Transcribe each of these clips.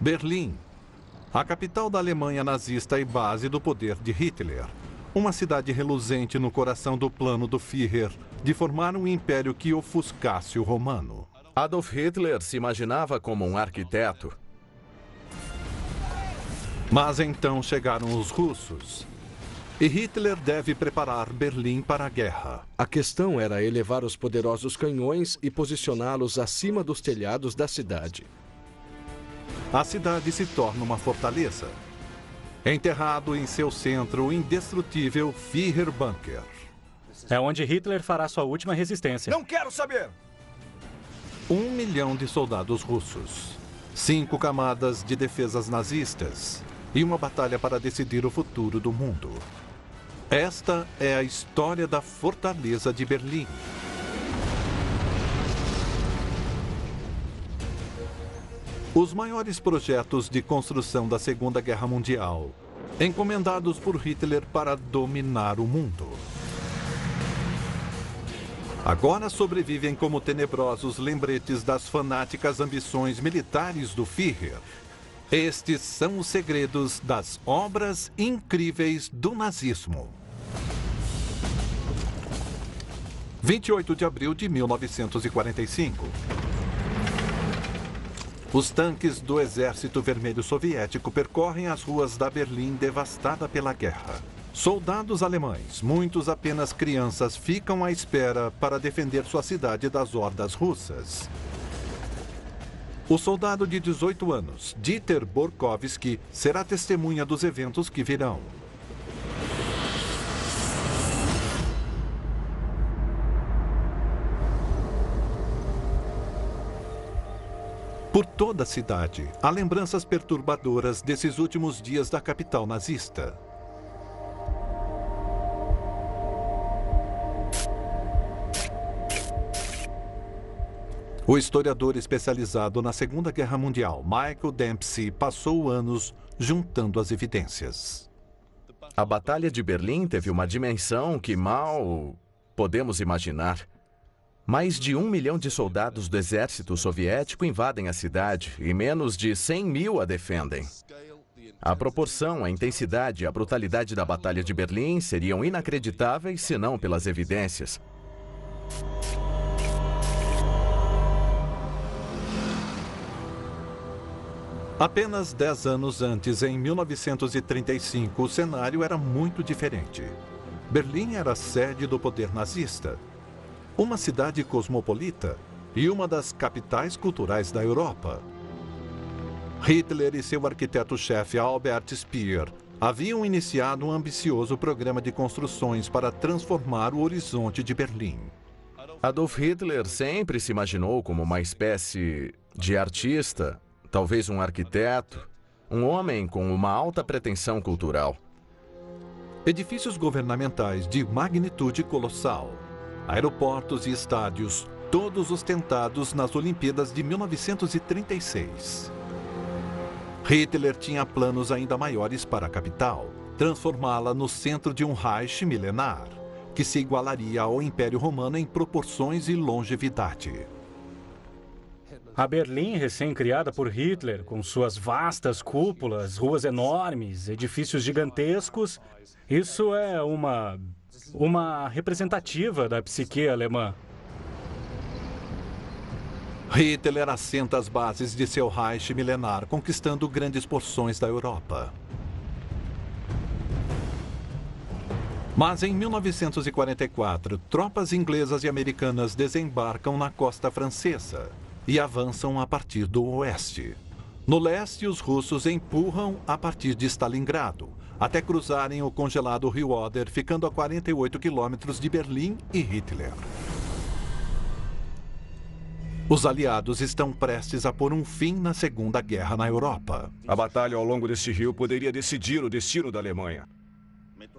Berlim, a capital da Alemanha nazista e base do poder de Hitler. Uma cidade reluzente no coração do plano do Führer de formar um império que ofuscasse o romano. Adolf Hitler se imaginava como um arquiteto. Mas então chegaram os russos. E Hitler deve preparar Berlim para a guerra. A questão era elevar os poderosos canhões e posicioná-los acima dos telhados da cidade. A cidade se torna uma fortaleza. Enterrado em seu centro o indestrutível Führer Bunker. É onde Hitler fará sua última resistência. Não quero saber! 1 milhão de soldados russos. 5 camadas de defesas nazistas. E uma batalha para decidir o futuro do mundo. Esta é a história da Fortaleza de Berlim. Os maiores projetos de construção da Segunda Guerra Mundial, encomendados por Hitler para dominar o mundo. Agora sobrevivem como tenebrosos lembretes das fanáticas ambições militares do Führer. Estes são os segredos das obras incríveis do nazismo. 28 de abril de 1945. Os tanques do Exército Vermelho Soviético percorrem as ruas da Berlim devastada pela guerra. Soldados alemães, muitos apenas crianças, ficam à espera para defender sua cidade das hordas russas. O soldado de 18 anos, Dieter Borkowski, será testemunha dos eventos que virão. Por toda a cidade, há lembranças perturbadoras desses últimos dias da capital nazista. O historiador especializado na Segunda Guerra Mundial, Michael Dempsey, passou anos juntando as evidências. A Batalha de Berlim teve uma dimensão que mal podemos imaginar. Mais de 1 milhão de soldados do exército soviético invadem a cidade e menos de 100 mil a defendem. A proporção, a intensidade e a brutalidade da Batalha de Berlim seriam inacreditáveis se não pelas evidências. Apenas 10 anos antes, em 1935, o cenário era muito diferente. Berlim era a sede do poder nazista. Uma cidade cosmopolita e uma das capitais culturais da Europa. Hitler e seu arquiteto-chefe Albert Speer haviam iniciado um ambicioso programa de construções para transformar o horizonte de Berlim. Adolf Hitler sempre se imaginou como uma espécie de artista, talvez um arquiteto, um homem com uma alta pretensão cultural. Edifícios governamentais de magnitude colossal. Aeroportos e estádios, todos ostentados nas Olimpíadas de 1936. Hitler tinha planos ainda maiores para a capital, transformá-la no centro de um Reich milenar, que se igualaria ao Império Romano em proporções e longevidade. A Berlim, recém-criada por Hitler, com suas vastas cúpulas, ruas enormes, edifícios gigantescos, isso é uma representativa da psique alemã. Hitler assenta as bases de seu Reich milenar, conquistando grandes porções da Europa. Mas em 1944, tropas inglesas e americanas desembarcam na costa francesa e avançam a partir do oeste. No leste, os russos empurram a partir de Stalingrado, até cruzarem o congelado rio Oder, ficando a 48 quilômetros de Berlim e Hitler. Os aliados estão prestes a pôr um fim na Segunda Guerra na Europa. A batalha ao longo deste rio poderia decidir o destino da Alemanha.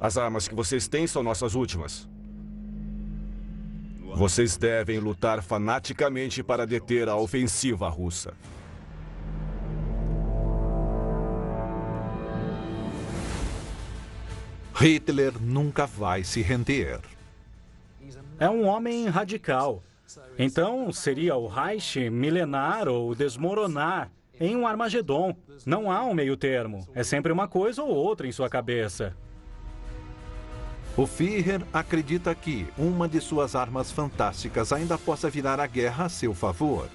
As armas que vocês têm são nossas últimas. Vocês devem lutar fanaticamente para deter a ofensiva russa. Hitler nunca vai se render. É um homem radical. Então, seria o Reich milenar ou desmoronar em um Armagedon. Não há um meio termo. É sempre uma coisa ou outra em sua cabeça. O Führer acredita que uma de suas armas fantásticas ainda possa virar a guerra a seu favor.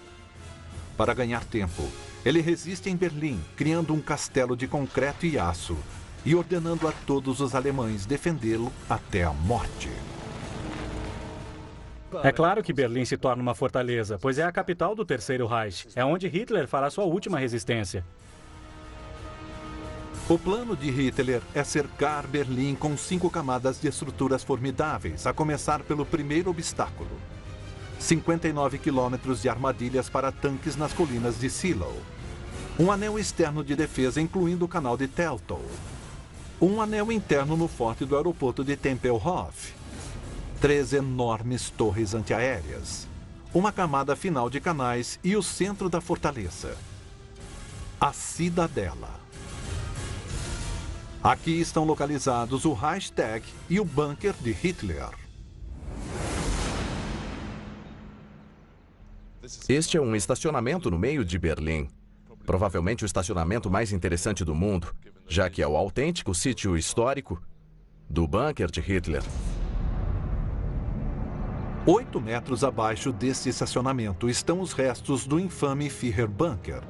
Para ganhar tempo, ele resiste em Berlim, criando um castelo de concreto e aço e ordenando a todos os alemães defendê-lo até a morte. É claro que Berlim se torna uma fortaleza, pois é a capital do Terceiro Reich. É onde Hitler fará sua última resistência. O plano de Hitler é cercar Berlim com 5 camadas de estruturas formidáveis, a começar pelo primeiro obstáculo. 59 quilômetros de armadilhas para tanques nas colinas de Seelow. Um anel externo de defesa, incluindo o canal de Teltow. Um anel interno no forte do aeroporto de Tempelhof. 3 enormes torres antiaéreas. Uma camada final de canais e o centro da fortaleza. A Cidadela. Aqui estão localizados o Reichstag e o bunker de Hitler. Este é um estacionamento no meio de Berlim. Provavelmente o estacionamento mais interessante do mundo, já que é o autêntico sítio histórico do bunker de Hitler. 8 metros abaixo deste estacionamento estão os restos do infame Führerbunker.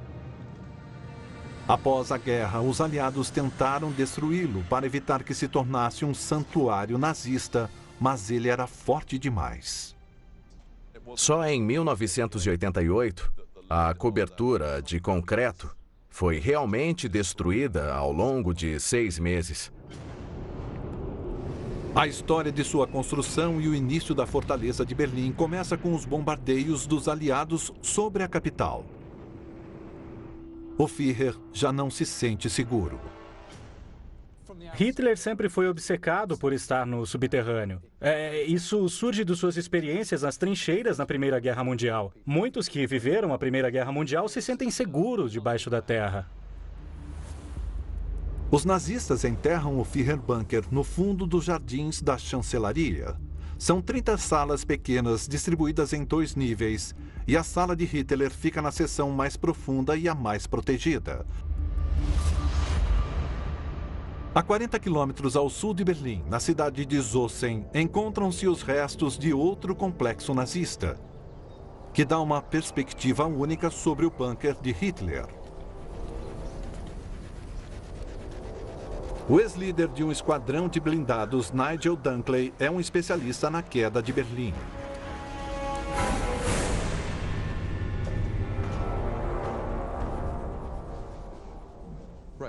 Após a guerra, os aliados tentaram destruí-lo para evitar que se tornasse um santuário nazista, mas ele era forte demais. Só em 1988, a cobertura de concreto foi realmente destruída ao longo de 6 meses. A história de sua construção e o início da fortaleza de Berlim começa com os bombardeios dos aliados sobre a capital. O Führer já não se sente seguro. Hitler sempre foi obcecado por estar no subterrâneo. Isso surge de suas experiências nas trincheiras na Primeira Guerra Mundial. Muitos que viveram a Primeira Guerra Mundial se sentem seguros debaixo da terra. Os nazistas enterram o Führerbunker no fundo dos jardins da chancelaria. São 30 salas pequenas distribuídas em 2 níveis, e a sala de Hitler fica na seção mais profunda e a mais protegida. A 40 quilômetros ao sul de Berlim, na cidade de Zossen, encontram-se os restos de outro complexo nazista, que dá uma perspectiva única sobre o bunker de Hitler. O ex-líder de um esquadrão de blindados, Nigel Dunkley, é um especialista na queda de Berlim.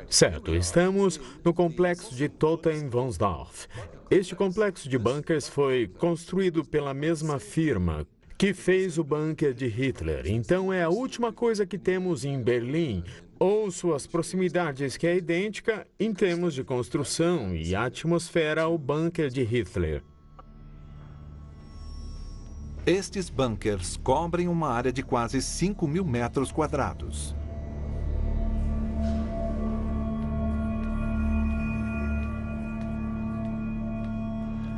Certo, estamos no complexo de Totem-Wonsdorf. Este complexo de bunkers foi construído pela mesma firma que fez o bunker de Hitler. Então é a última coisa que temos em Berlim, ou suas proximidades, que é idêntica em termos de construção e atmosfera ao bunker de Hitler. Estes bunkers cobrem uma área de quase 5.000 metros quadrados.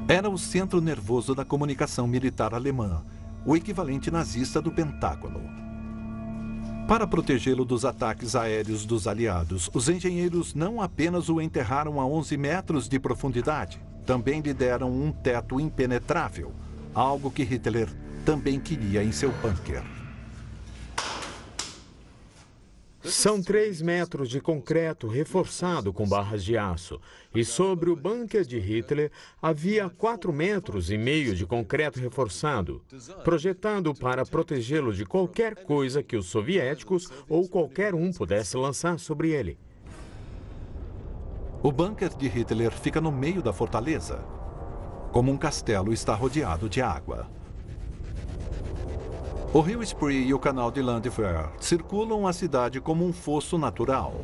Era o centro nervoso da comunicação militar alemã, o equivalente nazista do Pentágono. Para protegê-lo dos ataques aéreos dos aliados, os engenheiros não apenas o enterraram a 11 metros de profundidade, também lhe deram um teto impenetrável, algo que Hitler também queria em seu bunker. São 3 metros de concreto reforçado com barras de aço. E sobre o bunker de Hitler havia 4,5 metros de concreto reforçado, projetado para protegê-lo de qualquer coisa que os soviéticos ou qualquer um pudesse lançar sobre ele. O bunker de Hitler fica no meio da fortaleza. Como um castelo, está rodeado de água. O rio Spree e o canal de Landwehr circulam a cidade como um fosso natural.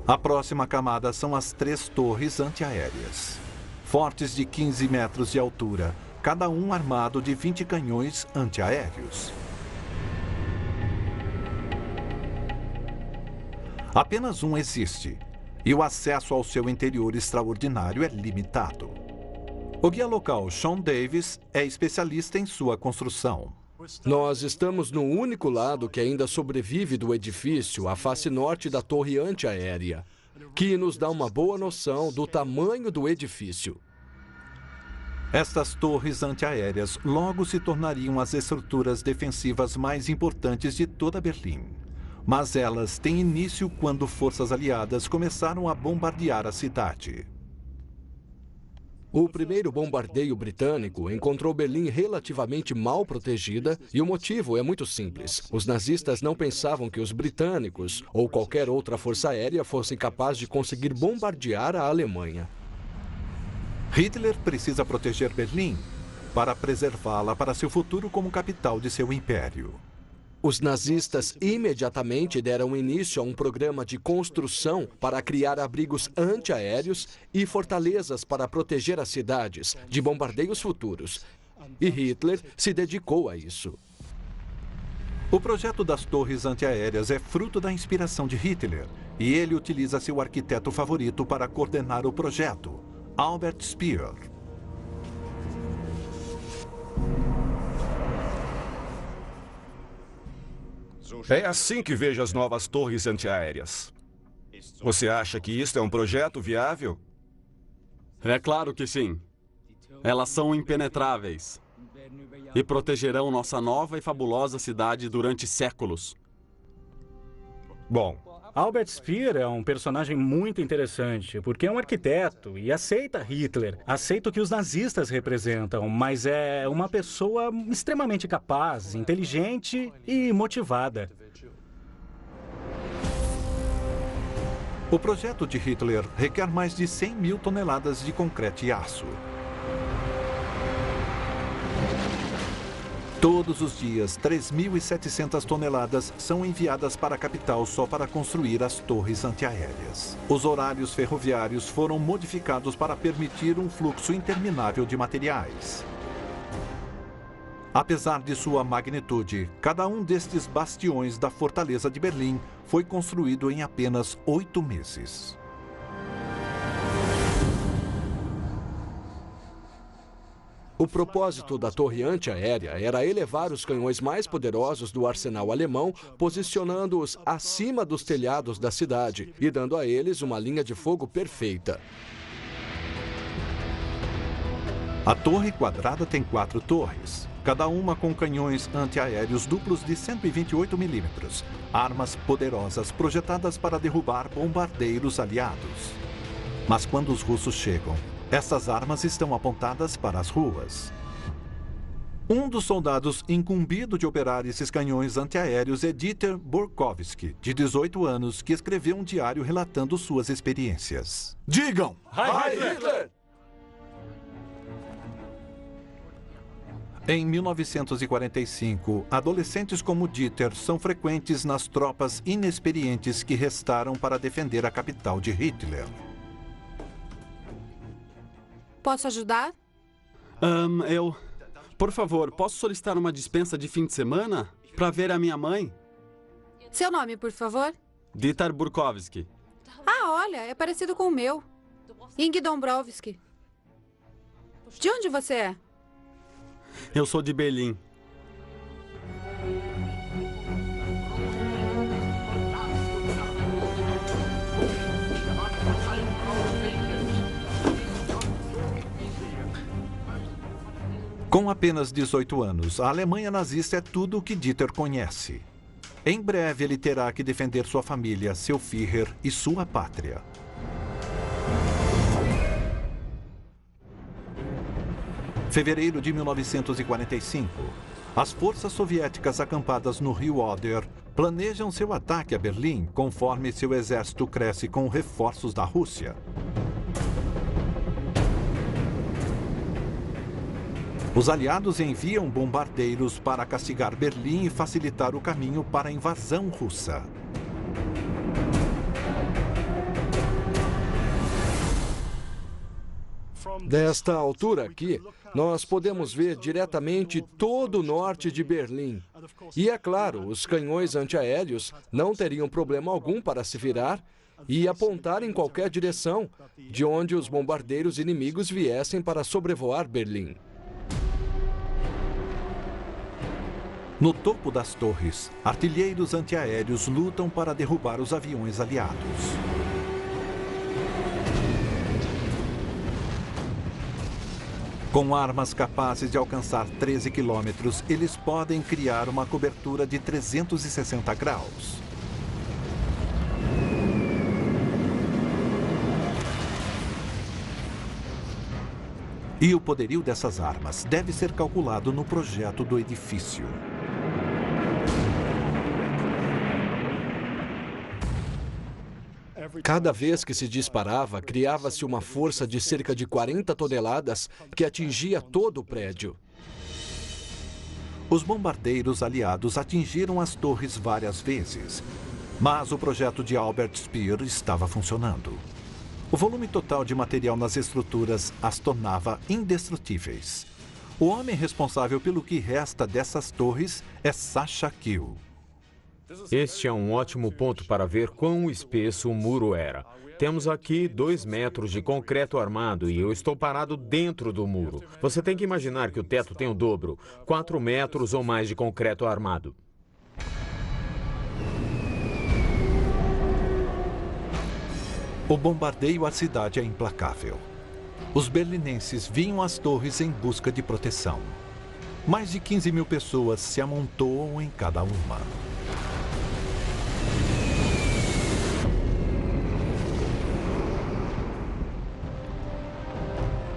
A próxima camada são as 3 torres antiaéreas. Fortes de 15 metros de altura, cada um armado de 20 canhões antiaéreos. Apenas um existe, e o acesso ao seu interior extraordinário é limitado. O guia local, Sean Davis, é especialista em sua construção. Nós estamos no único lado que ainda sobrevive do edifício, a face norte da torre antiaérea, que nos dá uma boa noção do tamanho do edifício. Estas torres antiaéreas logo se tornariam as estruturas defensivas mais importantes de toda Berlim. Mas elas têm início quando forças aliadas começaram a bombardear a cidade. O primeiro bombardeio britânico encontrou Berlim relativamente mal protegida e o motivo é muito simples. Os nazistas não pensavam que os britânicos ou qualquer outra força aérea fossem capazes de conseguir bombardear a Alemanha. Hitler precisa proteger Berlim para preservá-la para seu futuro como capital de seu império. Os nazistas imediatamente deram início a um programa de construção para criar abrigos antiaéreos e fortalezas para proteger as cidades de bombardeios futuros. E Hitler se dedicou a isso. O projeto das torres antiaéreas é fruto da inspiração de Hitler, e ele utiliza seu arquiteto favorito para coordenar o projeto, Albert Speer. É assim que vejo as novas torres antiaéreas. Você acha que isto é um projeto viável? É claro que sim. Elas são impenetráveis e protegerão nossa nova e fabulosa cidade durante séculos. Bom, Albert Speer é um personagem muito interessante, porque é um arquiteto e aceita Hitler, aceita o que os nazistas representam, mas é uma pessoa extremamente capaz, inteligente e motivada. O projeto de Hitler requer mais de 100 mil toneladas de concreto e aço. Todos os dias, 3.700 toneladas são enviadas para a capital só para construir as torres antiaéreas. Os horários ferroviários foram modificados para permitir um fluxo interminável de materiais. Apesar de sua magnitude, cada um destes bastiões da fortaleza de Berlim foi construído em apenas 8 meses. O propósito da torre antiaérea era elevar os canhões mais poderosos do arsenal alemão, posicionando-os acima dos telhados da cidade e dando a eles uma linha de fogo perfeita. A torre quadrada tem 4 torres, cada uma com canhões antiaéreos duplos de 128 milímetros, armas poderosas projetadas para derrubar bombardeiros aliados. Mas quando os russos chegam, essas armas estão apontadas para as ruas. Um dos soldados incumbido de operar esses canhões antiaéreos é Dieter Burkowski, de 18 anos, que escreveu um diário relatando suas experiências. Digam! Heil Hitler! Em 1945, adolescentes como Dieter são frequentes nas tropas inexperientes que restaram para defender a capital de Hitler. Posso ajudar? Por favor, posso solicitar uma dispensa de fim de semana para ver a minha mãe? Seu nome, por favor? Dieter Burkowski. Ah, olha, é parecido com o meu. Ing Dombrovski. De onde você é? Eu sou de Berlim. Com apenas 18 anos, a Alemanha nazista é tudo o que Dieter conhece. Em breve, ele terá que defender sua família, seu Führer e sua pátria. Fevereiro de 1945. As forças soviéticas acampadas no rio Oder planejam seu ataque a Berlim conforme seu exército cresce com reforços da Rússia. Os aliados enviam bombardeiros para castigar Berlim e facilitar o caminho para a invasão russa. Desta altura aqui, nós podemos ver diretamente todo o norte de Berlim. E é claro, os canhões antiaéreos não teriam problema algum para se virar e apontar em qualquer direção de onde os bombardeiros inimigos viessem para sobrevoar Berlim. No topo das torres, artilheiros antiaéreos lutam para derrubar os aviões aliados. Com armas capazes de alcançar 13 quilômetros, eles podem criar uma cobertura de 360 graus. E o poderio dessas armas deve ser calculado no projeto do edifício. Cada vez que se disparava, criava-se uma força de cerca de 40 toneladas que atingia todo o prédio. Os bombardeiros aliados atingiram as torres várias vezes, mas o projeto de Albert Speer estava funcionando. O volume total de material nas estruturas as tornava indestrutíveis. O homem responsável pelo que resta dessas torres é Sasha Kill. Este é um ótimo ponto para ver quão espesso o muro era. Temos aqui 2 metros de concreto armado e eu estou parado dentro do muro. Você tem que imaginar que o teto tem o dobro, 4 metros ou mais de concreto armado. O bombardeio à cidade é implacável. Os berlinenses vinham às torres em busca de proteção. Mais de 15 mil pessoas se amontoam em cada uma.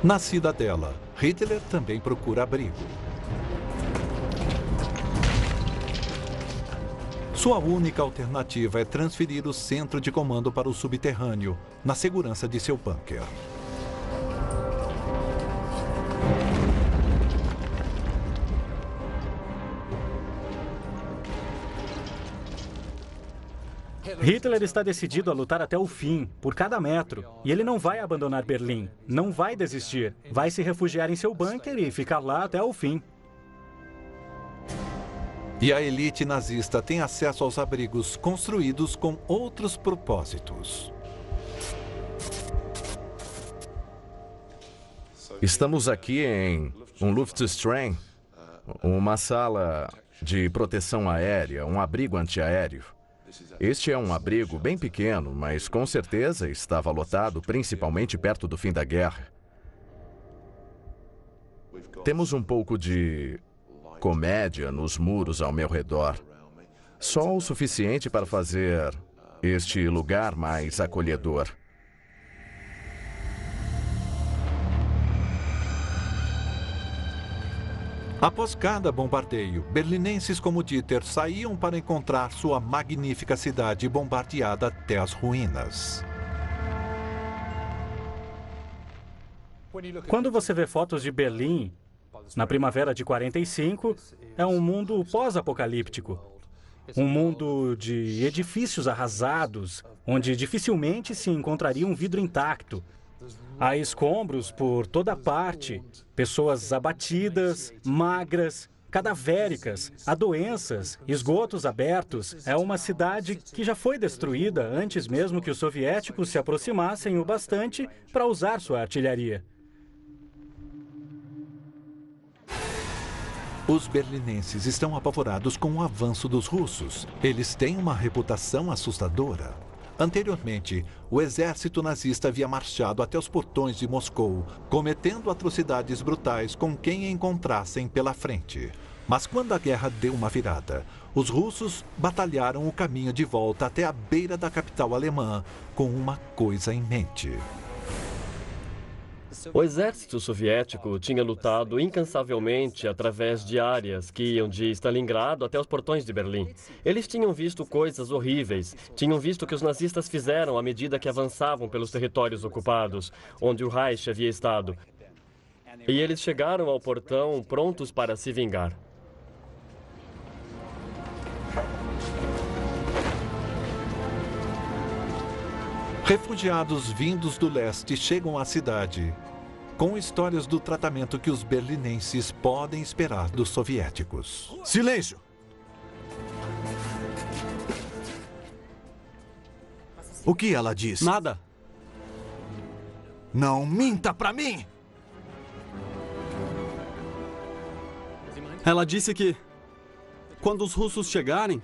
Na cidadela, Hitler também procura abrigo. Sua única alternativa é transferir o centro de comando para o subterrâneo, na segurança de seu bunker. Hitler está decidido a lutar até o fim, por cada metro. E ele não vai abandonar Berlim, não vai desistir. Vai se refugiar em seu bunker e ficar lá até o fim. E a elite nazista tem acesso aos abrigos construídos com outros propósitos. Estamos aqui em um Luftstream, uma sala de proteção aérea, um abrigo antiaéreo. Este é um abrigo bem pequeno, mas com certeza estava lotado, principalmente perto do fim da guerra. Temos um pouco de comédia nos muros ao meu redor. Só o suficiente para fazer este lugar mais acolhedor. Após cada bombardeio, berlinenses como Dieter saíam para encontrar sua magnífica cidade bombardeada até as ruínas. Quando você vê fotos de Berlim, na primavera de 45, é um mundo pós-apocalíptico. Um mundo de edifícios arrasados, onde dificilmente se encontraria um vidro intacto. Há escombros por toda parte, pessoas abatidas, magras, cadavéricas, há doenças, esgotos abertos. É uma cidade que já foi destruída antes mesmo que os soviéticos se aproximassem o bastante para usar sua artilharia. Os berlinenses estão apavorados com o avanço dos russos. Eles têm uma reputação assustadora. Anteriormente, o exército nazista havia marchado até os portões de Moscou, cometendo atrocidades brutais com quem encontrassem pela frente. Mas quando a guerra deu uma virada, os russos batalharam o caminho de volta até a beira da capital alemã, com uma coisa em mente. O exército soviético tinha lutado incansavelmente através de áreas que iam de Stalingrado até os portões de Berlim. Eles tinham visto coisas horríveis, tinham visto o que os nazistas fizeram à medida que avançavam pelos territórios ocupados, onde o Reich havia estado. E eles chegaram ao portão prontos para se vingar. Refugiados vindos do leste chegam à cidade, com histórias do tratamento que os berlinenses podem esperar dos soviéticos. Silêncio! O que ela disse? Nada. Não minta pra mim! Ela disse que Quando os russos chegarem,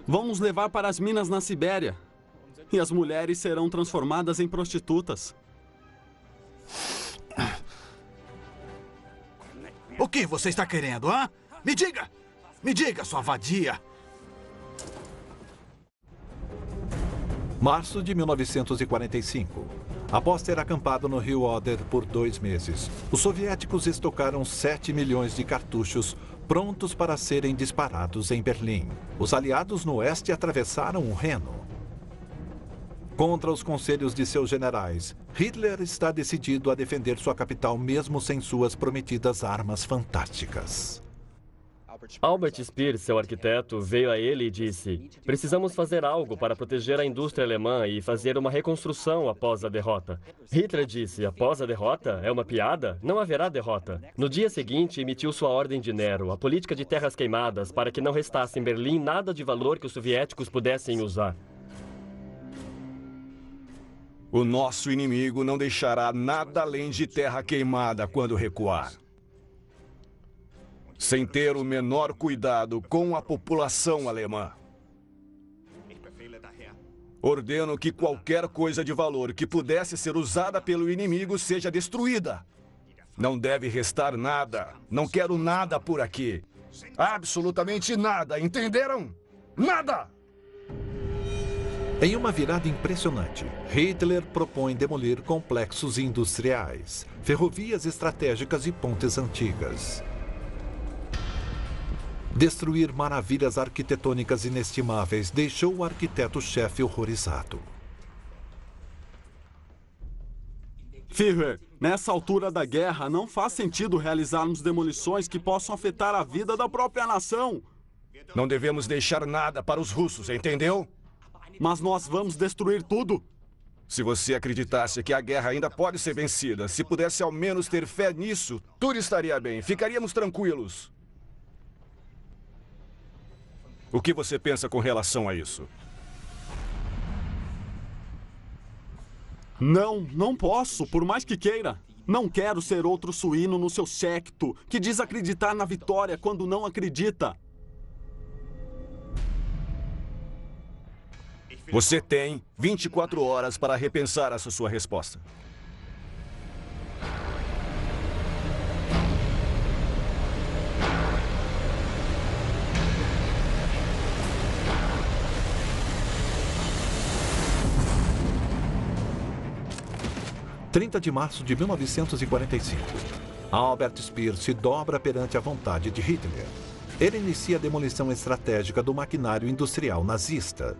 vão nos levar para as minas na Sibéria. E as mulheres serão transformadas em prostitutas. O que você está querendo, hã? Me diga! Me diga, sua vadia! Março de 1945. Após ter acampado no rio Oder por 2 meses, os soviéticos estocaram 7 milhões de cartuchos prontos para serem disparados em Berlim. Os aliados no oeste atravessaram o Reno. Contra os conselhos de seus generais, Hitler está decidido a defender sua capital mesmo sem suas prometidas armas fantásticas. Albert Speer, seu arquiteto, veio a ele e disse: precisamos fazer algo para proteger a indústria alemã e fazer uma reconstrução após a derrota. Hitler disse: após a derrota? É uma piada? Não haverá derrota. No dia seguinte, emitiu sua ordem de Nero, a política de terras queimadas, para que não restasse em Berlim nada de valor que os soviéticos pudessem usar. O nosso inimigo não deixará nada além de terra queimada quando recuar. Sem ter o menor cuidado com a população alemã. Ordeno que qualquer coisa de valor que pudesse ser usada pelo inimigo seja destruída. Não deve restar nada. Não quero nada por aqui. Absolutamente nada, entenderam? Nada! Em uma virada impressionante, Hitler propõe demolir complexos industriais, ferrovias estratégicas e pontes antigas. Destruir maravilhas arquitetônicas inestimáveis deixou o arquiteto-chefe horrorizado. Führer, nessa altura da guerra, não faz sentido realizarmos demolições que possam afetar a vida da própria nação. Não devemos deixar nada para os russos, entendeu? Mas nós vamos destruir tudo. Se você acreditasse que a guerra ainda pode ser vencida, se pudesse ao menos ter fé nisso, tudo estaria bem, ficaríamos tranquilos. O que você pensa com relação a isso? Não posso, por mais que queira. Não quero ser outro suíno no seu séquito, que diz acreditar na vitória quando não acredita. Você tem 24 horas para repensar essa sua resposta. – 30 de março de 1945. Albert Speer se dobra perante a vontade de Hitler. Ele inicia a demolição estratégica do maquinário industrial nazista.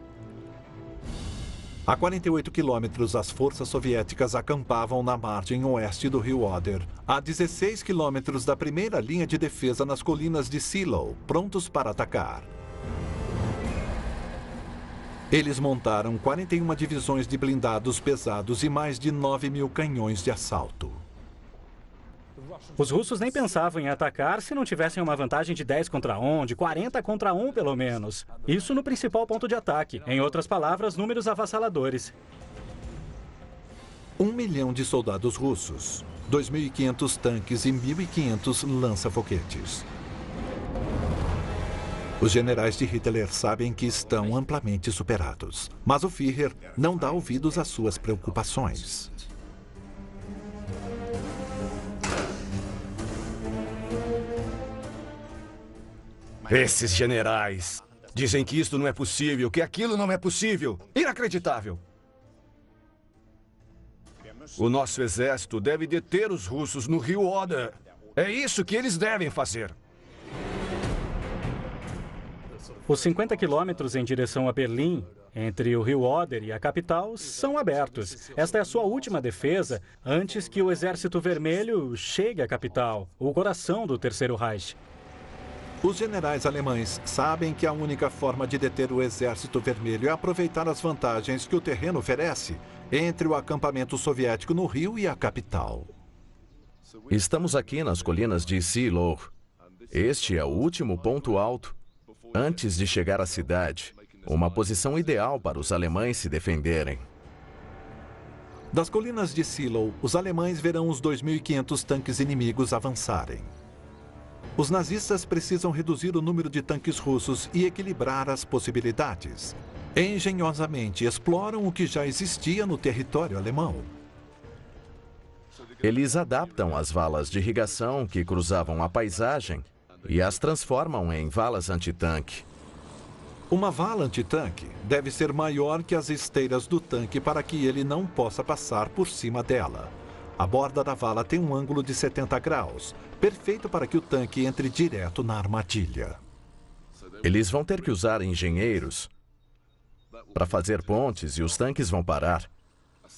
A 48 quilômetros, as forças soviéticas acampavam na margem oeste do rio Oder, a 16 quilômetros da primeira linha de defesa nas colinas de Seelow, prontos para atacar. Eles montaram 41 divisões de blindados pesados e mais de 9.000 canhões de assalto. Os russos nem pensavam em atacar se não tivessem uma vantagem de 10 contra 1, de 40 contra 1 pelo menos. Isso no principal ponto de ataque. Em outras palavras, números avassaladores. 1 milhão de soldados russos, 2.500 tanques e 1.500 lança-foguetes. Os generais de Hitler sabem que estão amplamente superados, mas o Führer não dá ouvidos às suas preocupações. Esses generais dizem que isto não é possível, que aquilo não é possível. Inacreditável. O nosso exército deve deter os russos no rio Oder. É isso que eles devem fazer. Os 50 quilômetros em direção a Berlim, entre o rio Oder e a capital, são abertos. Esta é a sua última defesa antes que o Exército Vermelho chegue à capital, o coração do Terceiro Reich. Os generais alemães sabem que a única forma de deter o Exército Vermelho é aproveitar as vantagens que o terreno oferece entre o acampamento soviético no rio e a capital. Estamos aqui nas colinas de Seelow. Este é o último ponto alto antes de chegar à cidade. Uma posição ideal para os alemães se defenderem. Das colinas de Seelow, os alemães verão os 2.500 tanques inimigos avançarem. Os nazistas precisam reduzir o número de tanques russos e equilibrar as possibilidades. Engenhosamente exploram o que já existia no território alemão. Eles adaptam as valas de irrigação que cruzavam a paisagem e as transformam em valas antitanque. Uma vala antitanque deve ser maior que as esteiras do tanque para que ele não possa passar por cima dela. A borda da vala tem um ângulo de 70 graus, perfeito para que o tanque entre direto na armadilha. Eles vão ter que usar engenheiros para fazer pontes e os tanques vão parar.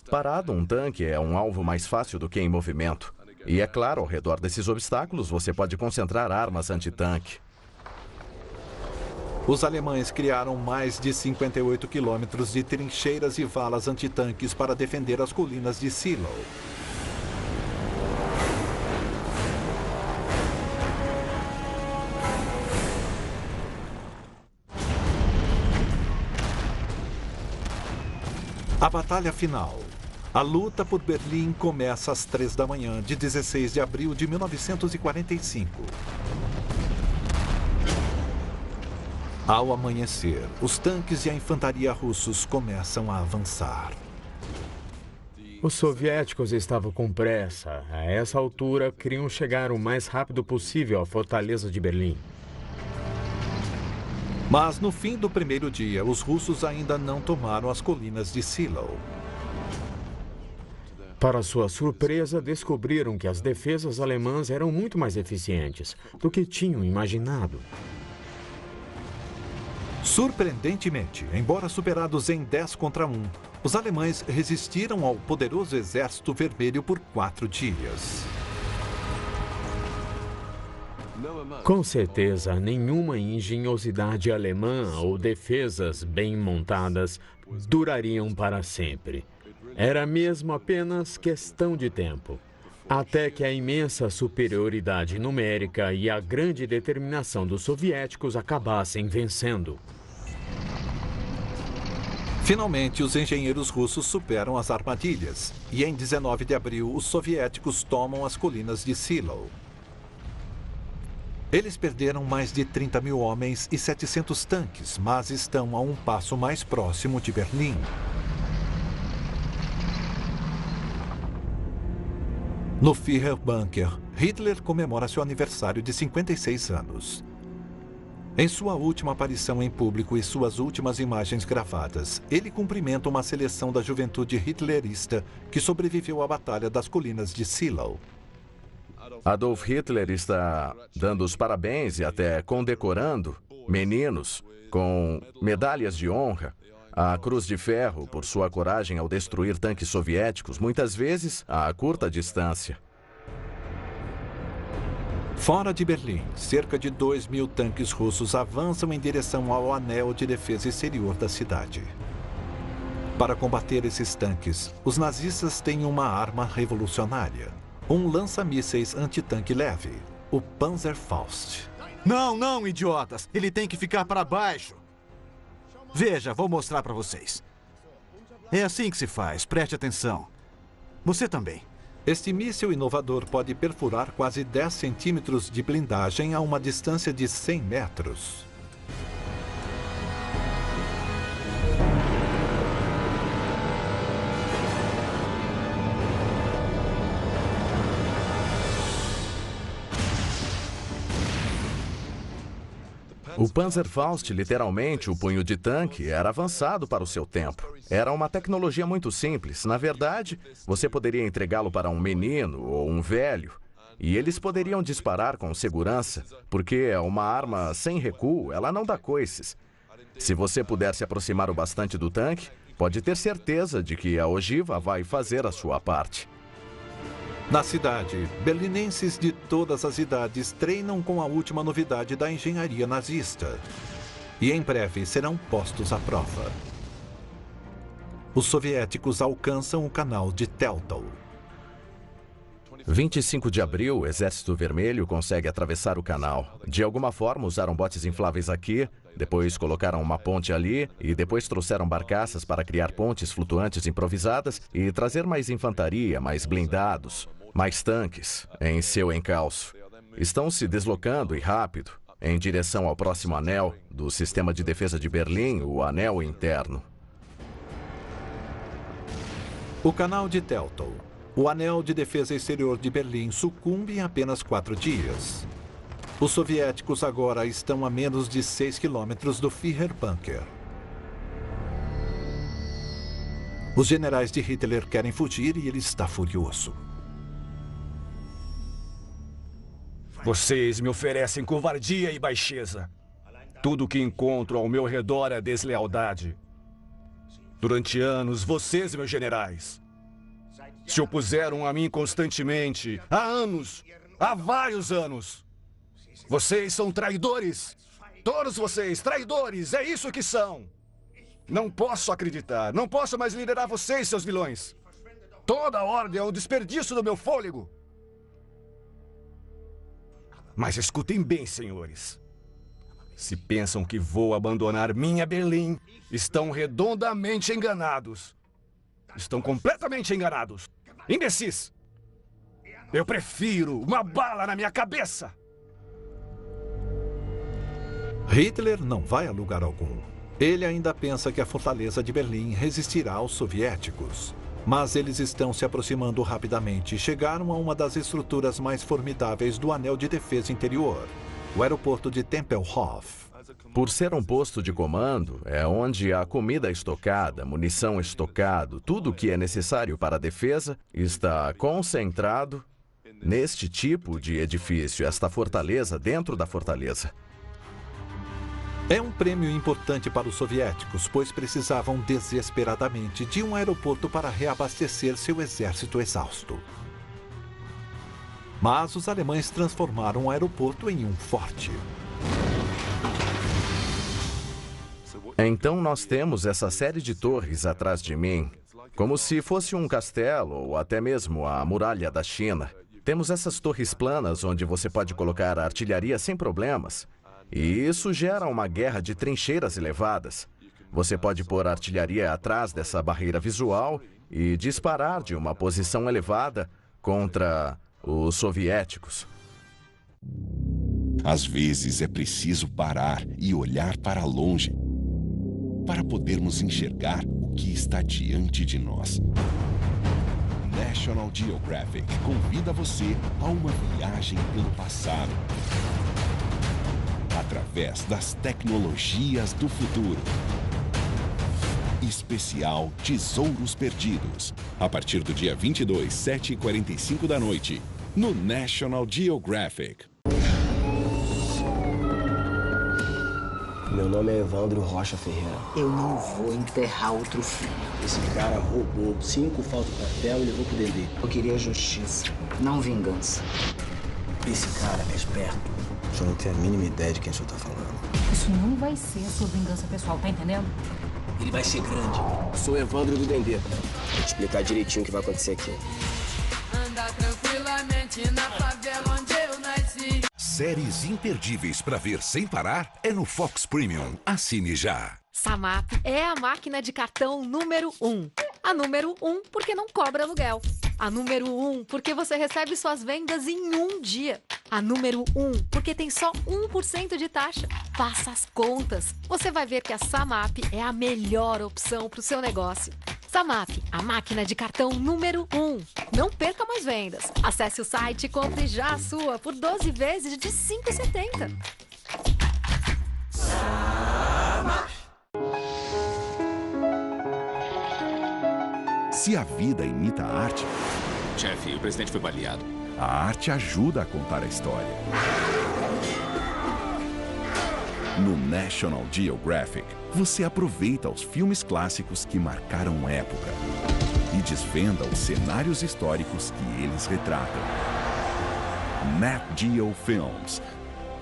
Parado, um tanque é um alvo mais fácil do que em movimento. E é claro, ao redor desses obstáculos, você pode concentrar armas antitanque. Os alemães criaram mais de 58 quilômetros de trincheiras e valas antitanques para defender as colinas de Seelow. A batalha final. A luta por Berlim começa às 3 da manhã de 16 de abril de 1945. Ao amanhecer, os tanques e a infantaria russos começam a avançar. Os soviéticos estavam com pressa. A essa altura, queriam chegar o mais rápido possível à fortaleza de Berlim. Mas no fim do primeiro dia, os russos ainda não tomaram as colinas de Seelow. Para sua surpresa, descobriram que as defesas alemãs eram muito mais eficientes do que tinham imaginado. Surpreendentemente, embora superados em 10 contra 1, os alemães resistiram ao poderoso Exército Vermelho por 4 dias. Com certeza, nenhuma engenhosidade alemã ou defesas bem montadas durariam para sempre. Era mesmo apenas questão de tempo, até que a imensa superioridade numérica e a grande determinação dos soviéticos acabassem vencendo. Finalmente, os engenheiros russos superam as armadilhas e em 19 de abril, os soviéticos tomam as colinas de Seelow. Eles perderam mais de 30 mil homens e 700 tanques, mas estão a um passo mais próximo de Berlim. No Führerbunker, Hitler comemora seu aniversário de 56 anos. Em sua última aparição em público e suas últimas imagens gravadas, ele cumprimenta uma seleção da juventude hitlerista que sobreviveu à Batalha das Colinas de Seelow. Adolf Hitler está dando os parabéns e até condecorando meninos com medalhas de honra, a Cruz de Ferro por sua coragem ao destruir tanques soviéticos, muitas vezes a curta distância. Fora de Berlim, cerca de 2.000 tanques russos avançam em direção ao anel de defesa exterior da cidade. Para combater esses tanques, os nazistas têm uma arma revolucionária. Um lança-mísseis antitanque leve, o Panzerfaust. Não, não, idiotas! Ele tem que ficar para baixo. Veja, vou mostrar para vocês. É assim que se faz, preste atenção. Você também. Este míssil inovador pode perfurar quase 10 centímetros de blindagem a uma distância de 100 metros. O Panzerfaust, literalmente o punho de tanque, era avançado para o seu tempo. Era uma tecnologia muito simples. Na verdade, você poderia entregá-lo para um menino ou um velho, e eles poderiam disparar com segurança, porque é uma arma sem recuo, ela não dá coices. Se você puder se aproximar o bastante do tanque, pode ter certeza de que a ogiva vai fazer a sua parte. Na cidade, berlinenses de todas as idades treinam com a última novidade da engenharia nazista. E em breve serão postos à prova. Os soviéticos alcançam o canal de Teltow. 25 de abril, o Exército Vermelho consegue atravessar o canal. De alguma forma, usaram botes infláveis aqui, depois colocaram uma ponte ali e depois trouxeram barcaças para criar pontes flutuantes improvisadas e trazer mais infantaria, mais blindados, mais tanques em seu encalço. estão se deslocando e rápido em direção ao próximo anel do sistema de defesa de Berlim, o anel interno. O canal de Teltow, o anel de defesa exterior de Berlim, sucumbe em apenas 4 dias. Os soviéticos agora estão a menos de 6 quilômetros do Führerbunker. Os generais de Hitler querem fugir e ele está furioso. Vocês me oferecem covardia e baixeza. Tudo o que encontro ao meu redor é deslealdade. Durante anos, vocês, meus generais, se opuseram a mim constantemente. Há anos, há vários anos. Vocês são traidores. Todos vocês, traidores, é isso que são. Não posso acreditar, não posso mais liderar vocês, seus vilões. Toda a ordem é um desperdício do meu fôlego. Mas escutem bem, senhores. Se pensam que vou abandonar minha Berlim, estão redondamente enganados. Estão completamente enganados. Imbecis! Eu prefiro uma bala na minha cabeça! Hitler não vai a lugar algum. Ele ainda pensa que a fortaleza de Berlim resistirá aos soviéticos. Mas eles estão se aproximando rapidamente e chegaram a uma das estruturas mais formidáveis do anel de defesa interior, o aeroporto de Tempelhof. Por ser um posto de comando, é onde a comida estocada, munição estocado, tudo o que é necessário para a defesa está concentrado neste tipo de edifício, esta fortaleza dentro da fortaleza. É um prêmio importante para os soviéticos, pois precisavam desesperadamente de um aeroporto para reabastecer seu exército exausto. Mas os alemães transformaram o aeroporto em um forte. Então nós temos essa série de torres atrás de mim, como se fosse um castelo ou até mesmo a muralha da China. Temos essas torres planas onde você pode colocar artilharia sem problemas. E isso gera uma guerra de trincheiras elevadas. Você pode pôr artilharia atrás dessa barreira visual e disparar de uma posição elevada contra os soviéticos. Às vezes é preciso parar e olhar para longe para podermos enxergar o que está diante de nós. National Geographic convida você a uma viagem pelo passado, através das tecnologias do futuro. Especial Tesouros Perdidos. A partir do dia 22, 7h45 da noite, no National Geographic. Meu nome é Evandro Rocha Ferreira. Eu não vou enterrar outro filho. Esse cara roubou 5 faltas de papel e levou pro Dedê. Eu queria justiça, não vingança. Esse cara é esperto. O senhor não tem a mínima ideia de quem o senhor tá falando. Isso não vai ser a sua vingança pessoal, tá entendendo? Ele vai ser grande. Eu sou o Evandro do Dendê. Vou te explicar direitinho o que vai acontecer aqui. Anda tranquilamente na favela onde eu nasci. Séries imperdíveis para ver sem parar é no Fox Premium. Assine já. Samap é a máquina de cartão número 1. A número 1 porque não cobra aluguel. A número 1 porque você recebe suas vendas em um dia. A número 1 porque tem só 1% de taxa. Faça as contas. Você vai ver que a Samap é a melhor opção para o seu negócio. Samap, a máquina de cartão número 1. Não perca mais vendas. Acesse o site e compre já a sua por 12 vezes de R$ 5,70. Samap. Se a vida imita a arte... Chefe, o presidente foi baleado. A arte ajuda a contar a história. No National Geographic, você aproveita os filmes clássicos que marcaram época e desvenda os cenários históricos que eles retratam. Nat Geo Films.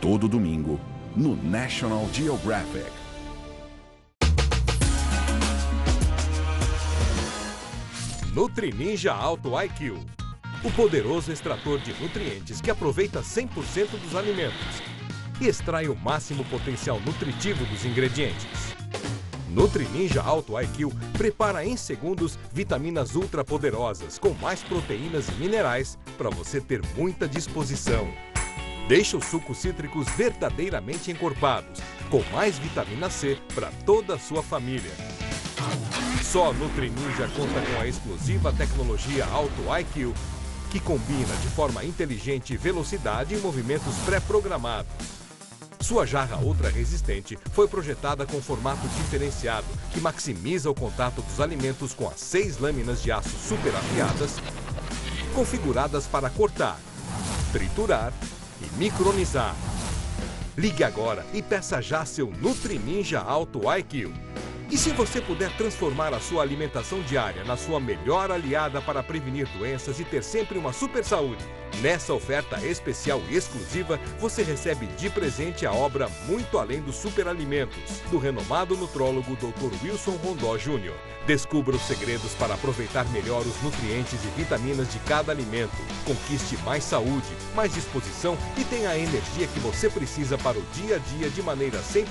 Todo domingo, no National Geographic. Nutri Ninja Alto IQ. O poderoso extrator de nutrientes que aproveita 100% dos alimentos e extrai o máximo potencial nutritivo dos ingredientes. Nutri Ninja Alto IQ prepara em segundos vitaminas ultra poderosas com mais proteínas e minerais para você ter muita disposição. Deixa os sucos cítricos verdadeiramente encorpados, com mais vitamina C para toda a sua família. Só a Nutrininja conta com a exclusiva tecnologia Auto IQ, que combina de forma inteligente velocidade e movimentos pré-programados. Sua jarra ultra resistente foi projetada com formato diferenciado, que maximiza o contato dos alimentos com as 6 lâminas de aço super afiadas, configuradas para cortar, triturar e micronizar. Ligue agora e peça já seu Nutrininja Auto IQ. E se você puder transformar a sua alimentação diária na sua melhor aliada para prevenir doenças e ter sempre uma super saúde, nessa oferta especial e exclusiva, você recebe de presente a obra Muito Além dos Superalimentos, do renomado nutrólogo Dr. Wilson Rondó Jr. Descubra os segredos para aproveitar melhor os nutrientes e vitaminas de cada alimento. Conquiste mais saúde, mais disposição e tenha a energia que você precisa para o dia a dia de maneira 100%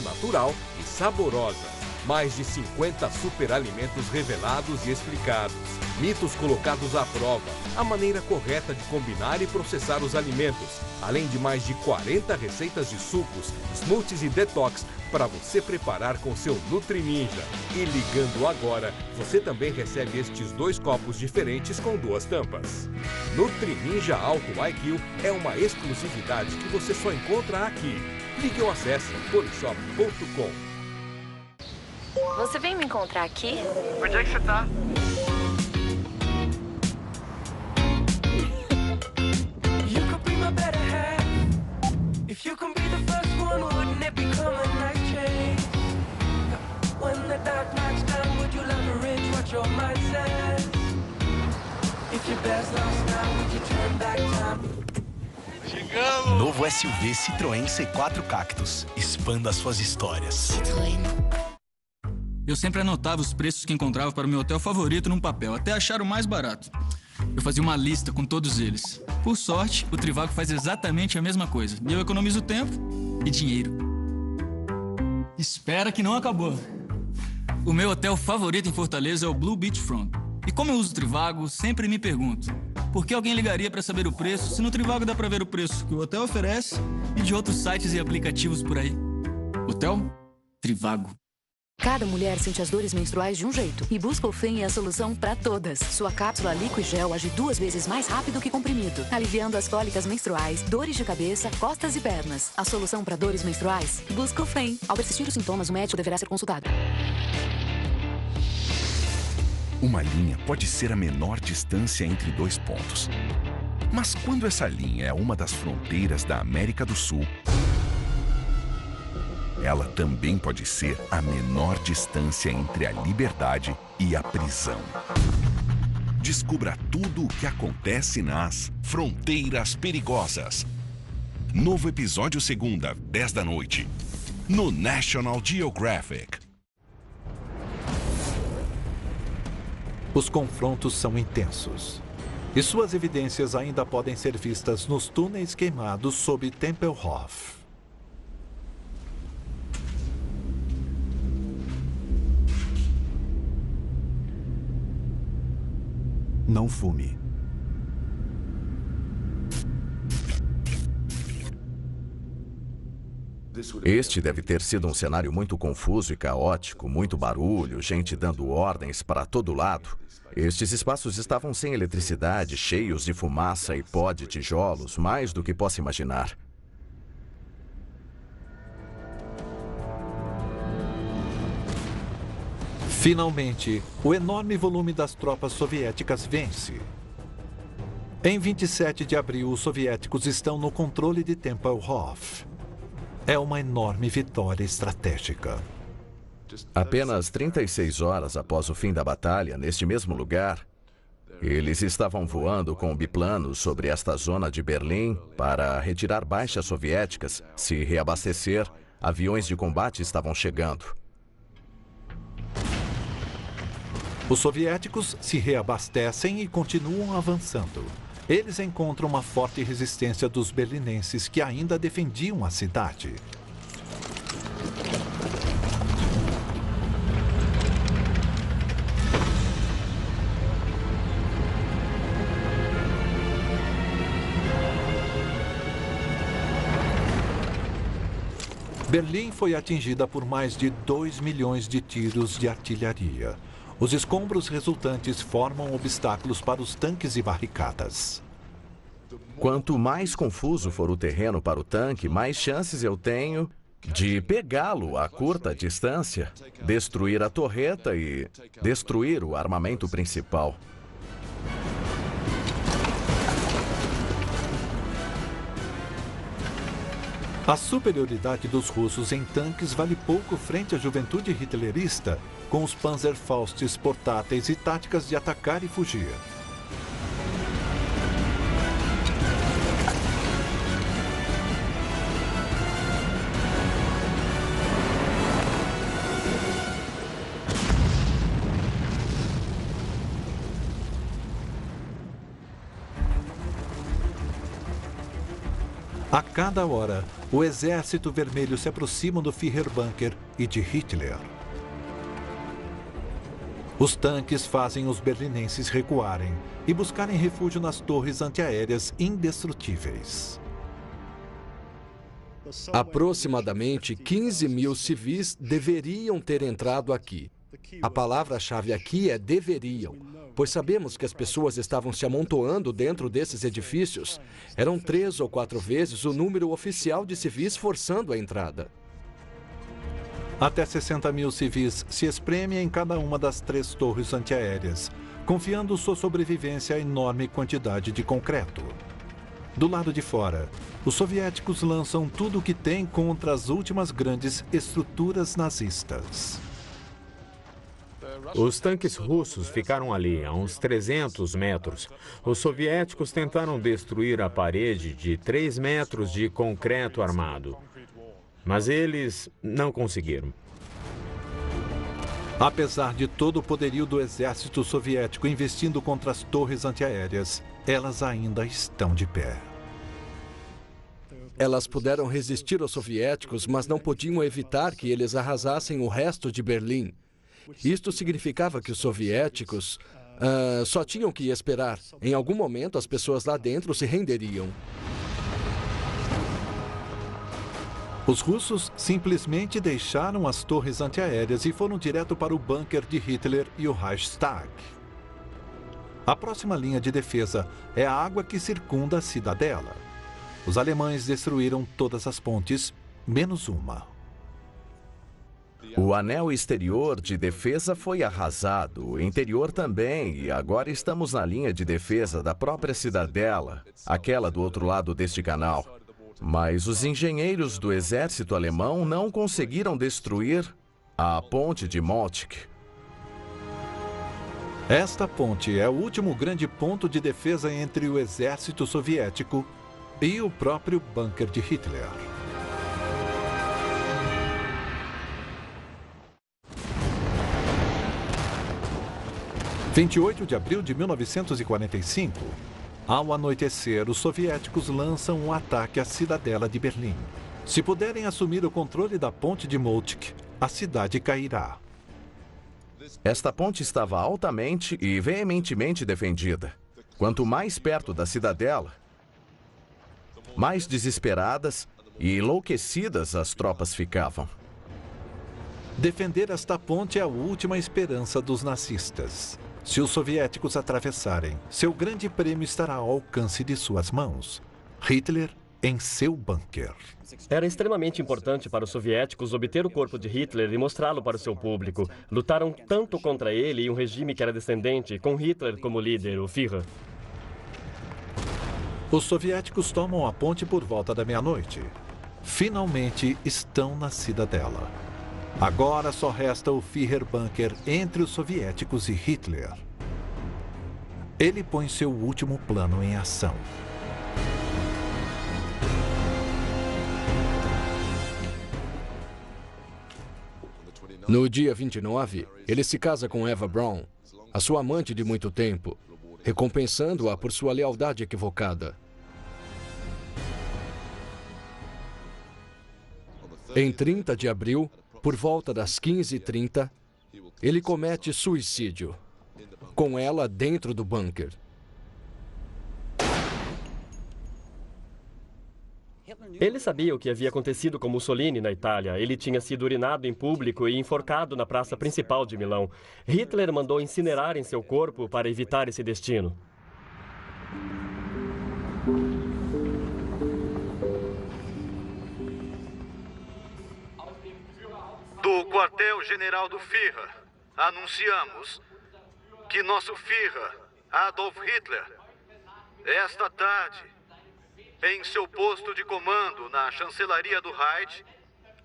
natural e saborosa. Mais de 50 superalimentos revelados e explicados. Mitos colocados à prova. A maneira correta de combinar e processar os alimentos. Além de mais de 40 receitas de sucos, smoothies e detox para você preparar com seu Nutrininja. E ligando agora, você também recebe estes 2 copos diferentes com 2 tampas. Nutrininja Auto IQ é uma exclusividade que você só encontra aqui. Ligue ou acesse polishop.com. Você vem me encontrar aqui? Onde é que você tá? Chegamos! Novo SUV Citroën C4 Cactus. Expanda suas histórias. Eu sempre anotava os preços que encontrava para o meu hotel favorito num papel, até achar o mais barato. Eu fazia uma lista com todos eles. Por sorte, o Trivago faz exatamente a mesma coisa. E eu economizo tempo e dinheiro. Espera que não acabou. O meu hotel favorito em Fortaleza é o Blue Beachfront. E como eu uso o Trivago, sempre me pergunto: por que alguém ligaria para saber o preço se no Trivago dá para ver o preço que o hotel oferece e de outros sites e aplicativos por aí? Hotel Trivago. Cada mulher sente as dores menstruais de um jeito e Buscofen é a solução para todas. Sua cápsula Liquigel age 2 vezes mais rápido que comprimido, aliviando as cólicas menstruais, dores de cabeça, costas e pernas. A solução para dores menstruais? Buscofen. Ao persistir os sintomas, o médico deverá ser consultado. Uma linha pode ser a menor distância entre 2 pontos. Mas quando essa linha é uma das fronteiras da América do Sul, ela também pode ser a menor distância entre a liberdade e a prisão. Descubra tudo o que acontece nas Fronteiras Perigosas. Novo episódio segunda, 10 da noite, no National Geographic. Os confrontos são intensos. E suas evidências ainda podem ser vistas nos túneis queimados sob Tempelhof. Não fume. Este deve ter sido um cenário muito confuso e caótico, muito barulho, gente dando ordens para todo lado. Estes espaços estavam sem eletricidade, cheios de fumaça e pó de tijolos, mais do que possa imaginar. Finalmente, o enorme volume das tropas soviéticas vence. Em 27 de abril, os soviéticos estão no controle de Tempelhof. É uma enorme vitória estratégica. Apenas 36 horas após o fim da batalha, neste mesmo lugar, eles estavam voando com biplanos sobre esta zona de Berlim para retirar baixas soviéticas, se reabastecer. Aviões de combate estavam chegando. Os soviéticos se reabastecem e continuam avançando. Eles encontram uma forte resistência dos berlinenses que ainda defendiam a cidade. Berlim foi atingida por mais de 2 milhões de tiros de artilharia. Os escombros resultantes formam obstáculos para os tanques e barricadas. Quanto mais confuso for o terreno para o tanque, mais chances eu tenho de pegá-lo a curta distância, destruir a torreta e destruir o armamento principal. A superioridade dos russos em tanques vale pouco frente à juventude hitlerista, com os Panzerfaustes portáteis e táticas de atacar e fugir. A cada hora, o Exército Vermelho se aproxima do Führerbunker e de Hitler. Os tanques fazem os berlinenses recuarem e buscarem refúgio nas torres antiaéreas indestrutíveis. Aproximadamente 15 mil civis deveriam ter entrado aqui. A palavra-chave aqui é deveriam, pois sabemos que as pessoas estavam se amontoando dentro desses edifícios. Eram 3 ou 4 vezes o número oficial de civis forçando a entrada. Até 60 mil civis se espremem em cada uma das 3 torres antiaéreas, confiando sua sobrevivência à enorme quantidade de concreto. Do lado de fora, os soviéticos lançam tudo o que têm contra as últimas grandes estruturas nazistas. Os tanques russos ficaram ali, a uns 300 metros. Os soviéticos tentaram destruir a parede de 3 metros de concreto armado, mas eles não conseguiram. Apesar de todo o poderio do exército soviético investindo contra as torres antiaéreas, elas ainda estão de pé. Elas puderam resistir aos soviéticos, mas não podiam evitar que eles arrasassem o resto de Berlim. Isto significava que os soviéticos só tinham que esperar. Em algum momento, as pessoas lá dentro se renderiam. Os russos simplesmente deixaram as torres antiaéreas e foram direto para o bunker de Hitler e o Reichstag. A próxima linha de defesa é a água que circunda a cidadela. Os alemães destruíram todas as pontes, menos uma. O anel exterior de defesa foi arrasado, o interior também, e agora estamos na linha de defesa da própria cidadela, aquela do outro lado deste canal. Mas os engenheiros do exército alemão não conseguiram destruir a ponte de Moltke. Esta ponte é o último grande ponto de defesa entre o exército soviético e o próprio bunker de Hitler. – 28 de abril de 1945. Ao anoitecer, os soviéticos lançam um ataque à cidadela de Berlim. Se puderem assumir o controle da ponte de Moltke, a cidade cairá. Esta ponte estava altamente e veementemente defendida. Quanto mais perto da cidadela, mais desesperadas e enlouquecidas as tropas ficavam. Defender esta ponte é a última esperança dos nazistas. Se os soviéticos atravessarem, seu grande prêmio estará ao alcance de suas mãos. Hitler em seu bunker. Era extremamente importante para os soviéticos obter o corpo de Hitler e mostrá-lo para o seu público. Lutaram tanto contra ele e um regime que era descendente, com Hitler como líder, o Führer. Os soviéticos tomam a ponte por volta da meia-noite. Finalmente estão na cidadela. Agora só resta o Führerbunker entre os soviéticos e Hitler. Ele põe seu último plano em ação. No dia 29, ele se casa com Eva Braun, a sua amante de muito tempo, recompensando-a por sua lealdade equivocada. Em 30 de abril, por volta das 15h30, ele comete suicídio, com ela dentro do bunker. Ele sabia o que havia acontecido com Mussolini na Itália. Ele tinha sido urinado em público e enforcado na praça principal de Milão. Hitler mandou incinerarem seu corpo para evitar esse destino. Do quartel-general do Führer, anunciamos que nosso Führer, Adolf Hitler, esta tarde, em seu posto de comando na chancelaria do Reich,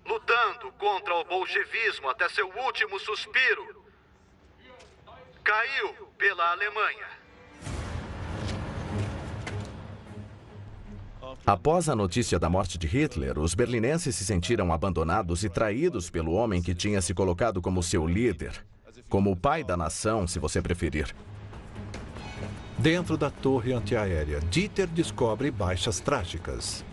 lutando contra o bolchevismo até seu último suspiro, caiu pela Alemanha. Após a notícia da morte de Hitler, os berlinenses se sentiram abandonados e traídos pelo homem que tinha se colocado como seu líder, como o pai da nação, se você preferir. Dentro da torre antiaérea, Dieter descobre baixas trágicas.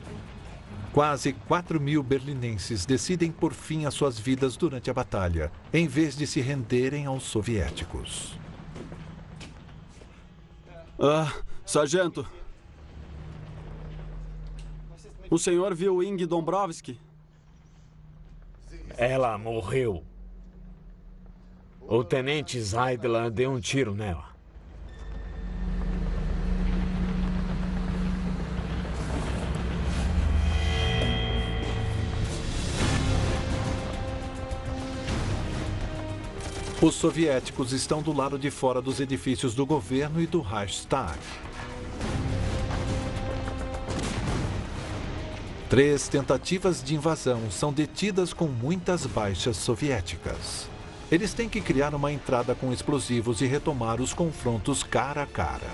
Quase 4.000 berlinenses decidem por fim as suas vidas durante a batalha, em vez de se renderem aos soviéticos. Sargento. O senhor viu Ing Dombrovski? Ela morreu. O tenente Zeidler deu um tiro nela. Os soviéticos estão do lado de fora dos edifícios do governo e do Reichstag. 3 tentativas de invasão são detidas com muitas baixas soviéticas. Eles têm que criar uma entrada com explosivos e retomar os confrontos cara a cara.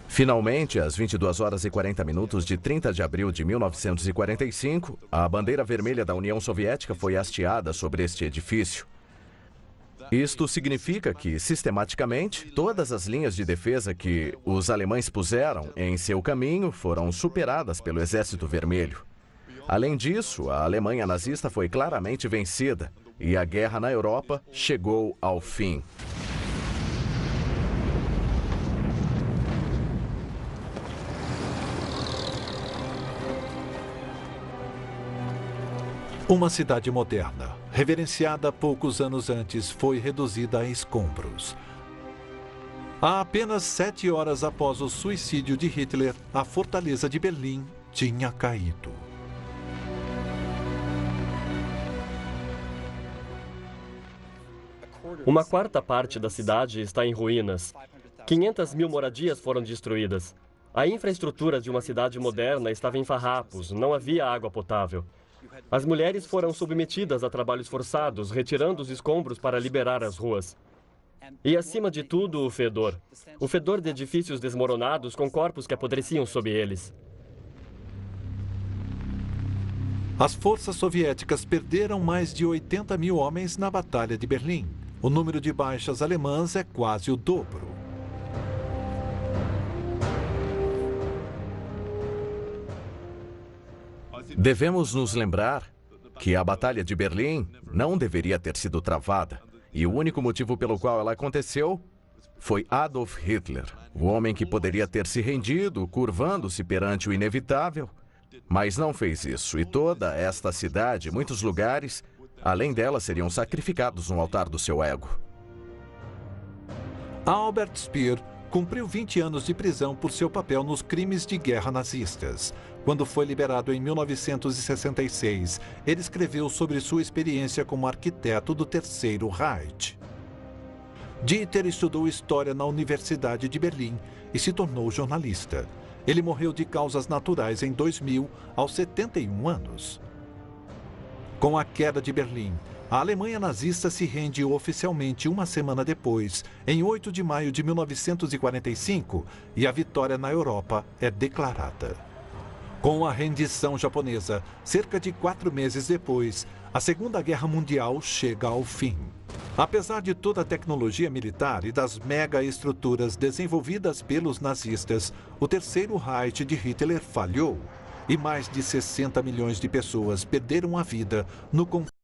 Finalmente, às 22h40 de 30 de abril de 1945, a bandeira vermelha da União Soviética foi hasteada sobre este edifício. Isto significa que, sistematicamente, todas as linhas de defesa que os alemães puseram em seu caminho foram superadas pelo Exército Vermelho. Além disso, a Alemanha nazista foi claramente vencida e a guerra na Europa chegou ao fim. Uma cidade moderna, reverenciada poucos anos antes, foi reduzida a escombros. Há apenas 7 horas após o suicídio de Hitler, a fortaleza de Berlim tinha caído. Uma quarta parte da cidade está em ruínas. 500.000 moradias foram destruídas. A infraestrutura de uma cidade moderna estava em farrapos, não havia água potável. As mulheres foram submetidas a trabalhos forçados, retirando os escombros para liberar as ruas. E, acima de tudo, o fedor. O fedor de edifícios desmoronados com corpos que apodreciam sob eles. As forças soviéticas perderam mais de 80.000 homens na Batalha de Berlim. O número de baixas alemãs é quase o dobro. Devemos nos lembrar que a Batalha de Berlim não deveria ter sido travada. E o único motivo pelo qual ela aconteceu foi Adolf Hitler, o homem que poderia ter se rendido, curvando-se perante o inevitável, mas não fez isso. E toda esta cidade, muitos lugares, além dela, seriam sacrificados no altar do seu ego. Albert Speer cumpriu 20 anos de prisão por seu papel nos crimes de guerra nazistas. Quando foi liberado em 1966, ele escreveu sobre sua experiência como arquiteto do Terceiro Reich. Dieter estudou história na Universidade de Berlim e se tornou jornalista. Ele morreu de causas naturais em 2000, aos 71 anos. Com a queda de Berlim, a Alemanha nazista se rende oficialmente uma semana depois, em 8 de maio de 1945, e a vitória na Europa é declarada. Com a rendição japonesa, cerca de 4 meses depois, a Segunda Guerra Mundial chega ao fim. Apesar de toda a tecnologia militar e das mega-estruturas desenvolvidas pelos nazistas, o Terceiro Reich de Hitler falhou e mais de 60 milhões de pessoas perderam a vida no conflito.